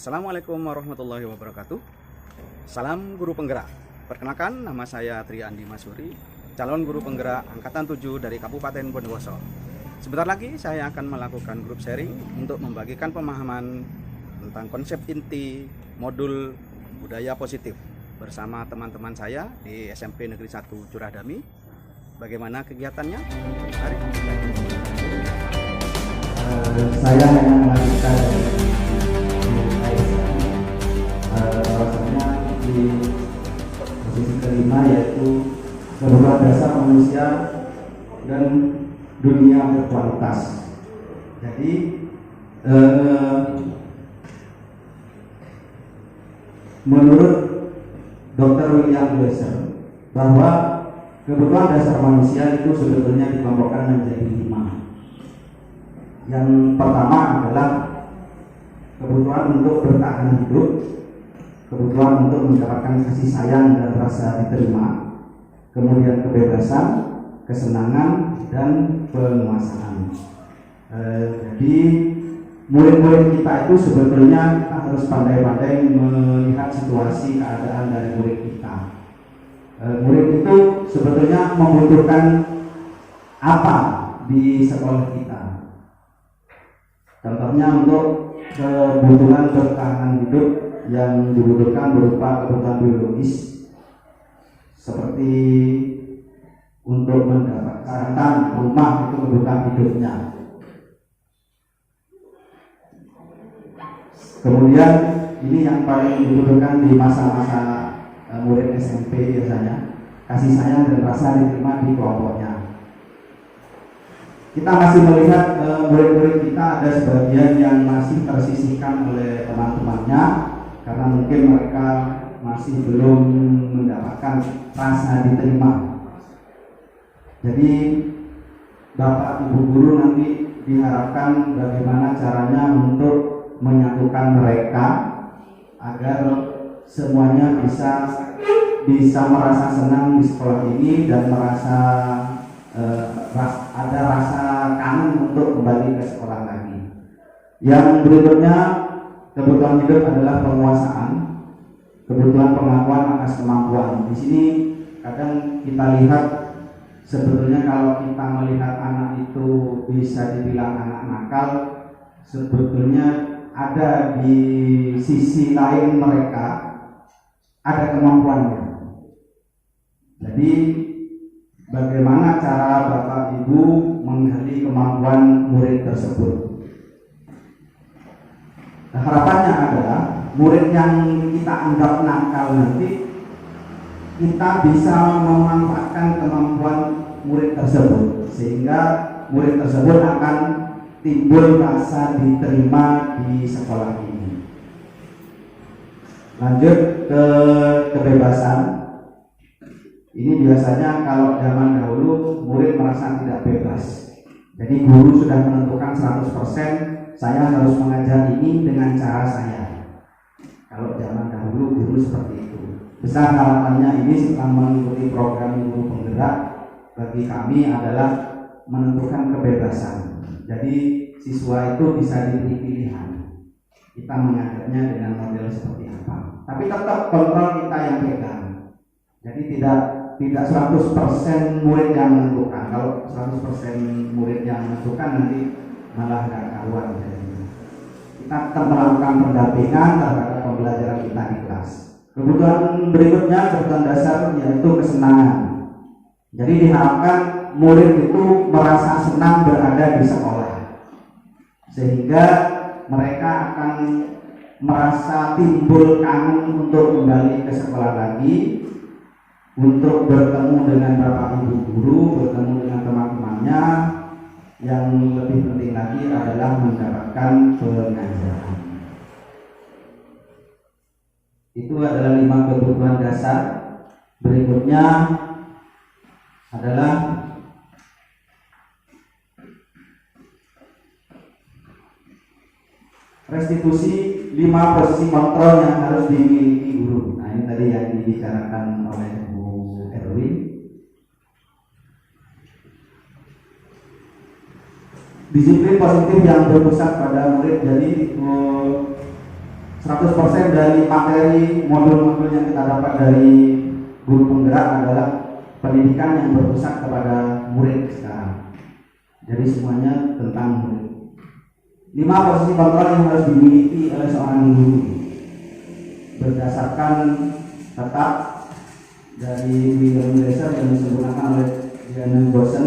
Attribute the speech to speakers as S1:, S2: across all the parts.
S1: Assalamualaikum warahmatullahi wabarakatuh. Salam guru penggerak. Perkenalkan, nama saya Tri Andi Masuri, calon guru penggerak Angkatan 7 dari Kabupaten Bondowoso. Sebentar lagi saya akan melakukan grup sharing untuk membagikan pemahaman tentang konsep inti modul budaya positif bersama teman-teman saya di SMP Negeri 1 Curadami. Bagaimana kegiatannya? Mari.
S2: Saya hanya melanjutkan bahwasanya di posisi kelima yaitu kebutuhan dasar manusia dan dunia berkualitas. Jadi menurut Dr. William Glasser bahwa kebutuhan dasar manusia itu sebetulnya dikelompokkan menjadi 5. Yang pertama adalah kebutuhan untuk bertahan hidup, kebutuhan untuk mendapatkan kasih sayang dan rasa diterima, kemudian kebebasan, kesenangan, dan penguasaan. Jadi murid-murid kita itu sebetulnya kita harus pandai-pandai melihat situasi keadaan dari murid kita. Murid itu sebetulnya membutuhkan apa di sekolah kita. Contohnya untuk kebutuhan bertahan hidup yang dibutuhkan berupa kebutuhan biologis seperti untuk mendapatkan rumah, itu kebutuhan hidupnya. Kemudian ini yang paling dibutuhkan di masa-masa murid SMP biasanya, kasih sayang dan rasa diterima di kelompoknya. Kita masih melihat murid-murid kita ada sebagian yang masih tersisihkan oleh teman-temannya karena mungkin mereka masih belum mendapatkan rasa diterima. Jadi Bapak Ibu guru nanti diharapkan bagaimana caranya untuk menyatukan mereka agar semuanya bisa merasa senang di sekolah ini dan merasa ada rasa kangen untuk kembali ke sekolah lagi. Yang berikutnya, kebutuhan hidup adalah penguasaan, kebutuhan pengakuan atas kemampuan. Di sini kadang kita lihat sebetulnya kalau kita melihat anak itu bisa dibilang anak nakal, sebetulnya ada di sisi lain mereka ada kemampuannya. Jadi bagaimana cara Bapak Ibu menggali kemampuan murid tersebut? Nah, harapannya adalah murid yang kita anggap nakal nanti kita bisa memanfaatkan kemampuan murid tersebut sehingga murid tersebut akan timbul rasa diterima di sekolah ini. Lanjut ke kebebasan. Ini biasanya kalau zaman dahulu murid merasa tidak bebas. Jadi guru sudah menentukan 100% saya harus mengajar ini dengan cara saya. Kalau zaman dahulu guru seperti itu. Besar harapannya ini setelah mengikuti program guru penggerak bagi kami adalah menentukan kebebasan. Jadi siswa itu bisa diberi pilihan. Kita mengajarnya dengan model seperti apa. Tapi tetap kontrol kita yang pegang. Jadi tidak 100% murid yang menentukan. Kalau 100% murid yang menentukan nanti malah nggak karuan. Kita tetap melakukan pendampingan terhadap pembelajaran kita di kelas. Kebutuhan berikutnya, kebutuhan dasar yaitu kesenangan. Jadi diharapkan murid itu merasa senang berada di sekolah, sehingga mereka akan merasa timbul kangen untuk kembali ke sekolah lagi, untuk bertemu dengan Bapak Ibu guru, bertemu dengan teman-temannya. Yang lebih penting lagi adalah mendapatkan pengajaran. Itu adalah 5 kebutuhan dasar. Berikutnya adalah restitusi 5 posisi kontrol yang harus dimiliki guru. Nah, ini tadi yang dibicarakan oleh Bu Erwin. Disiplin positif yang berpusat pada murid. Jadi 100% dari materi modul-modul yang kita dapat dari guru penggerak adalah pendidikan yang berpusat kepada murid sekarang. Jadi semuanya tentang murid. 5 posisi kontrol yang harus dimiliki oleh seorang guru berdasarkan tetap dari William Glaser yang disempurnakan oleh Diana Gosen.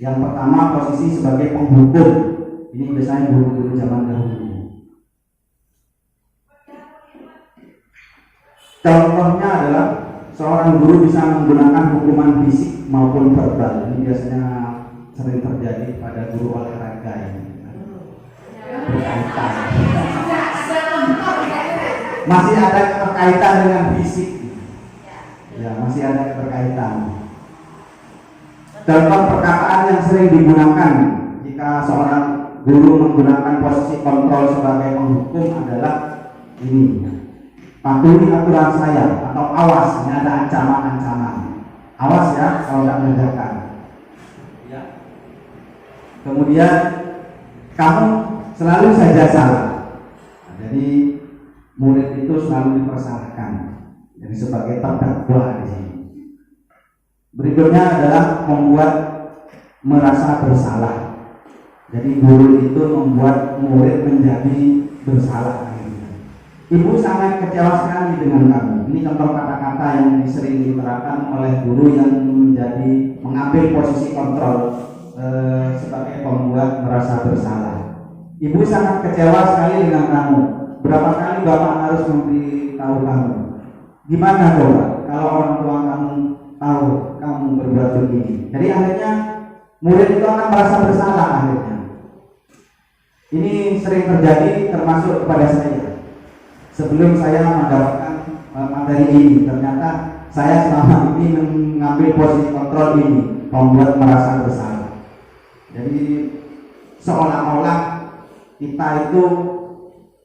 S2: Yang pertama, posisi sebagai penghukum. Ini biasanya guru-guru zaman dahulu. Contohnya adalah seorang guru bisa menggunakan hukuman fisik maupun verbal. Ini biasanya sering terjadi pada guru olahraga ini. Berkaitan. Masih ada keterkaitan dengan fisik. Ya, masih ada keterkaitan. Contoh perkataan yang sering digunakan jika seorang guru menggunakan posisi kontrol sebagai penghukum adalah ini: patuhi aturan saya, atau awas, ini ada ancaman-ancaman. Awas ya kalau tidak mengerjakan. Ya. Kemudian kamu selalu saja salah. Nah, jadi murid itu selalu dipersalahkan. Jadi sebagai terdakwa di sini. Berikutnya adalah membuat merasa bersalah. Jadi guru itu membuat murid menjadi bersalah. Ibu sangat kecewa sekali dengan kamu. Ini contoh kata-kata yang sering diterapkan oleh guru yang mengambil posisi kontrol sebagai pembuat merasa bersalah. Ibu sangat kecewa sekali dengan kamu. Berapa kali bapak harus memberitahu kamu? Gimana coba kalau orang tua kamu tahu kamu berbuat begini? Jadi akhirnya murid itu akan merasa bersalah akhirnya. Ini sering terjadi termasuk kepada saya. Sebelum saya mendapatkan materi ini, ternyata saya selama ini mengambil posisi kontrol ini, membuat merasa bersalah. Jadi seolah-olah kita itu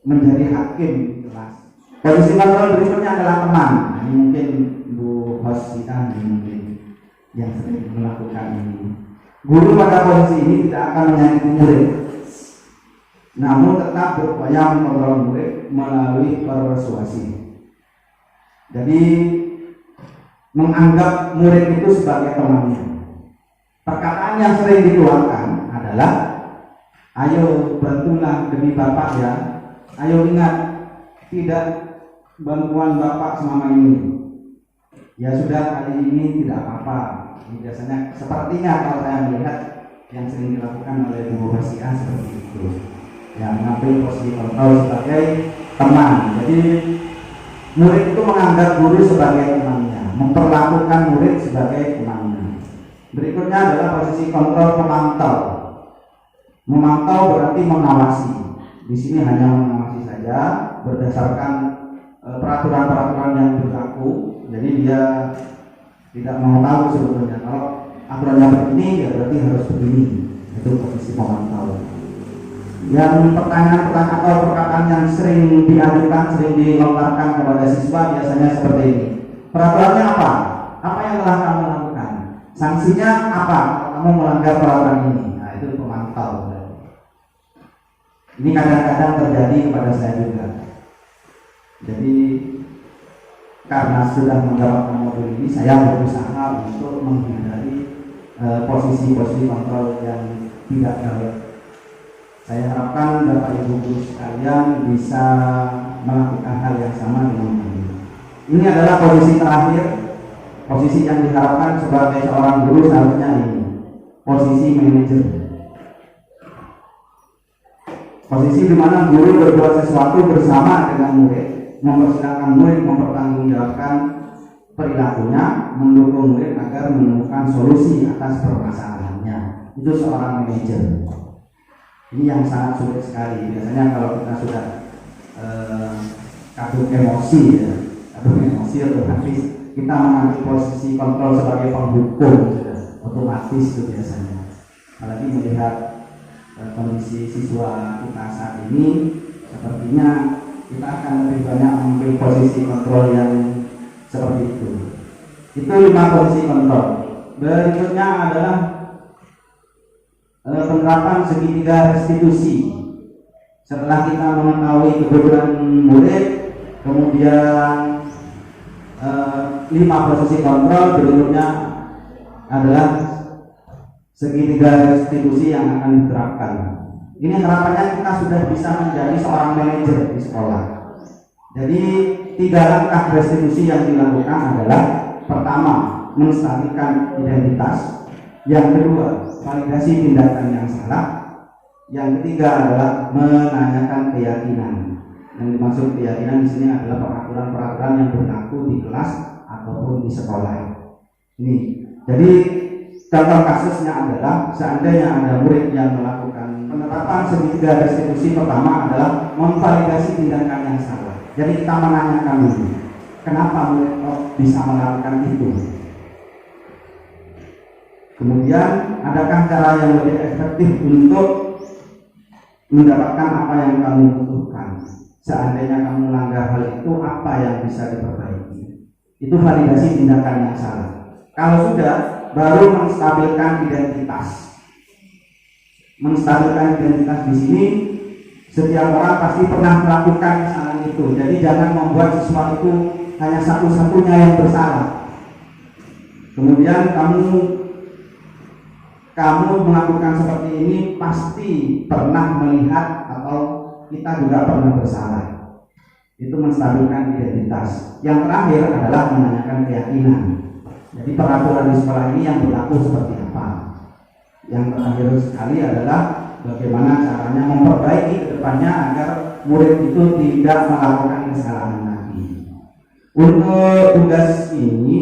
S2: menjadi hakim di kelas. Posisi kontrol berikutnya adalah teman. Nah, ini mungkin Bu Hosita mungkin yang sering melakukan ini. Guru pada posisi ini tidak akan menyakiti murid, namun tetap berupaya mengontrol murid melalui persuasi. Jadi menganggap murid itu sebagai temannya. Perkataan yang sering dikeluarkan adalah, ayo bantulah demi bapak ya. Ayo ingat, tidak bantuan bapak selama ini. Ya sudah, kali ini tidak apa-apa. Ini biasanya sepertinya kalau saya melihat yang sering dilakukan oleh Bu Hosiah seperti itu. Yang mengambil posisi kontrol sebagai teman. Jadi murid itu menganggap guru sebagai temannya, memperlakukan murid sebagai temannya. Berikutnya adalah posisi kontrol pemantau. Memantau berarti mengawasi. Di sini hanya mengawasi saja berdasarkan peraturan-peraturan yang berlaku. Jadi dia tidak mau tahu sebetulnya kalau aturannya begini ya berarti harus begini. Itu posisi pemantau. Yang pertanyaan-pertanyaan atau perkataan yang sering diajukan, sering dilontarkan kepada siswa biasanya seperti ini. Peraturannya apa? Apa yang telah kamu lakukan? Sanksinya apa? Kamu melanggar peraturan ini. Nah, itu pemantau. Ini kadang-kadang terjadi kepada saya juga. Jadi karena sudah mendapatkan modul ini, saya berusaha untuk menghindari posisi-posisi kontrol yang tidak baik. Saya harapkan Bapak Ibu guru sekalian bisa melakukan hal yang sama dengan kami. Ini adalah posisi terakhir, posisi yang diharapkan sebagai seorang guru seharusnya ini, posisi manajer. Posisi di mana guru berbuat sesuatu bersama dengan murid, mempersilahkan murid mempertanggungjawabkan perilakunya, mendukung murid agar menemukan solusi atas permasalahannya. Itu seorang manajer. Ini yang sangat sulit sekali. Biasanya kalau kita sudah kadung emosi, ya, kadung emosi otomatis kita mengambil posisi kontrol sebagai penghukum, otomatis itu biasanya. Apalagi melihat kondisi siswa kita saat ini, sepertinya kita akan lebih banyak mengambil posisi kontrol yang seperti itu. Itu 5 posisi kontrol. Berikutnya adalah penerapan segitiga restitusi. Setelah kita mengetahui kebetulan murid, kemudian 5 posisi kontrol, berikutnya adalah segitiga restitusi yang akan diterapkan. Ini harapannya kita sudah bisa menjadi seorang manajer di sekolah. Jadi 3 langkah restitusi yang dilakukan adalah: pertama, menstabilkan identitas; yang kedua, validasi tindakan yang salah; yang ketiga adalah menanyakan keyakinan. Yang dimaksud keyakinan di sini adalah peraturan-peraturan yang berlaku di kelas ataupun di sekolah. Ini. Jadi contoh kasusnya adalah seandainya ada murid yang melakukan penerapan segitiga restitusi, pertama adalah memvalidasi tindakan yang salah. Jadi kita menanyakan dulu, kenapa murid bisa melakukan itu? Kemudian, adakah cara yang lebih efektif untuk mendapatkan apa yang kamu butuhkan? Seandainya kamu melanggar hal itu, apa yang bisa diperbaiki? Itu validasi tindakan yang salah. Kalau sudah, baru menstabilkan identitas. Menstabilkan identitas di sini, setiap orang pasti pernah melakukan kesalahan itu. Jadi jangan membuat sesuatu itu hanya satu-satunya yang bersalah. Kemudian kamu melakukan seperti ini pasti pernah melihat atau kita juga pernah bersalah. Itu menstabilkan identitas. Yang terakhir adalah menanyakan keyakinan. Jadi peraturan di sekolah ini yang berlaku seperti apa. Yang terakhir sekali adalah bagaimana caranya memperbaiki ke depannya agar murid itu tidak melakukan kesalahan lagi. Untuk tugas ini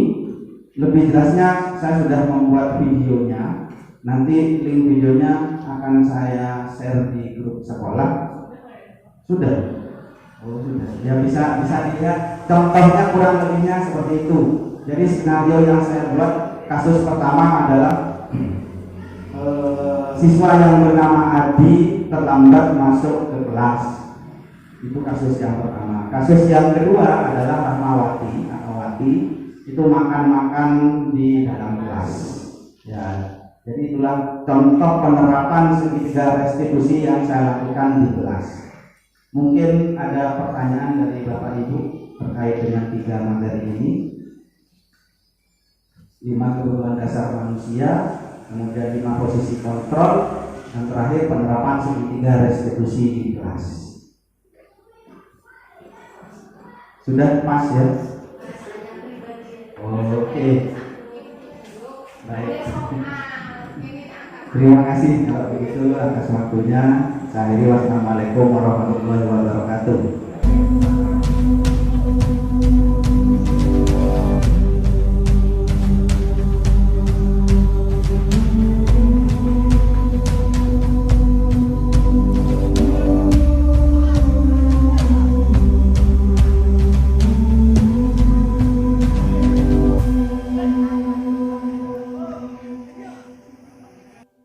S2: lebih jelasnya saya sudah membuat videonya. Nanti link videonya akan saya share di grup sekolah. Sudah? Oh sudah. Ya bisa dilihat. Contohnya kurang lebihnya seperti itu. Jadi skenario yang saya buat, kasus pertama adalah siswa yang bernama Adi terlambat masuk ke kelas. Itu kasus yang pertama. Kasus yang kedua adalah Rahmawati atau Wati, itu makan-makan di dalam kelas. Ya. Jadi itulah contoh penerapan segitiga restitusi yang saya lakukan di kelas. Mungkin ada pertanyaan dari Bapak Ibu terkait dengan 3 materi ini. 5 kebutuhan dasar manusia, kemudian 5 posisi kontrol, dan terakhir penerapan segitiga restitusi di kelas. Sudah pas ya? Oke. Baik. Terima kasih kalau begitu atas waktunya. Saya akhiri. Wassalamualaikum warahmatullahi wabarakatuh.